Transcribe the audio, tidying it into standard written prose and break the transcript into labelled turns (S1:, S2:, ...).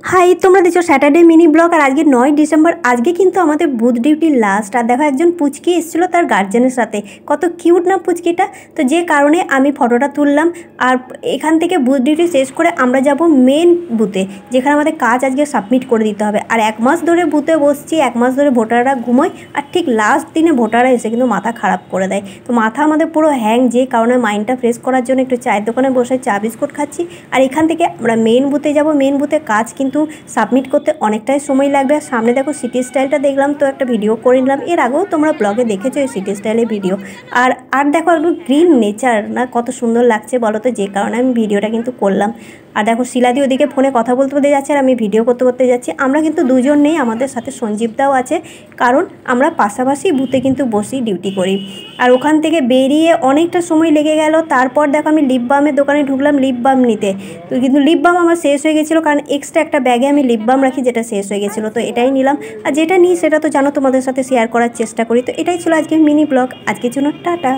S1: High, তোমরা দেখছো Saturday mini blog. আর আজকে 9 ডিসেম্বর, আজকে কিন্তু আমাদের বুথ ডিউটির লাস্ট। আর দেখো একজন পুচকি এসেছিলো তার গার্জেনের সাথে, কত কিউট না পুচকিটা। তো যে কারণে আমি ফটোটা তুললাম। আর এখান থেকে বুথ ডিউটি শেষ করে আমরা যাব মেন বুথে, যেখানে আমাদের কাজ আজকে সাবমিট করে দিতে হবে। আর 1 মাস ধরে বুথে বসছি, 1 মাস ধরে ভোটাররা ঘুমোয়, আর ঠিক লাস্ট দিনে ভোটাররা এসে কিন্তু মাথা খারাপ করে দেয়। তো মাথা আমাদের পুরো হ্যাং, যে কারণে মাইন্ডটা ফ্রেশ করার জন্য একটু চায়ের দোকানে বসে চা বিস্কুট খাচ্ছি। আর এখান থেকে আমরা মেন বুথে যাব। মেন বুথে কাজ কিন্তু সাবমিট করতে অনেকটাই সময় লাগবে। আর সামনে দেখো সিটি স্টাইলটা দেখলাম, তো একটা ভিডিও করে নিলাম। এর আগেও তোমরা ব্লগে দেখেছো এই সিটি স্টাইলের ভিডিও। আর দেখো একটু গ্রিন নেচার না, কত সুন্দর লাগছে বলো তো, যে কারণে আমি ভিডিওটা কিন্তু করলাম। আর দেখো শিলাদি ওদিকে ফোনে কথা বলতে বলতে যাচ্ছে, আর আমি ভিডিও করতে করতে যাচ্ছি। আমরা কিন্তু দুজন নেই, আমাদের সাথে সঞ্জীবদাও আছে, কারণ আমরা পাশাপাশি বুথে কিন্তু বসি ডিউটি করি। আর ওখান থেকে বেরিয়ে অনেকটা সময় লেগে গেল। তারপর দেখো আমি লিপ বামের দোকানে ঢুকলাম লিপ বাম নিতে। তো কিন্তু লিপ বাম আমার শেষ হয়ে গেছিলো, কারণ এক্সট্রা একটা ব্যাগে আমি লিপ বাম রাখি, যেটা শেষ হয়ে গেছিলো। তো এটাই নিলাম। আর যেটা নিই সেটা তো জানো, তোমাদের সাথে শেয়ার করার চেষ্টা করি। তো এটাই ছিল আজকে মিনি ব্লগ। আজকের জন্য টাটা।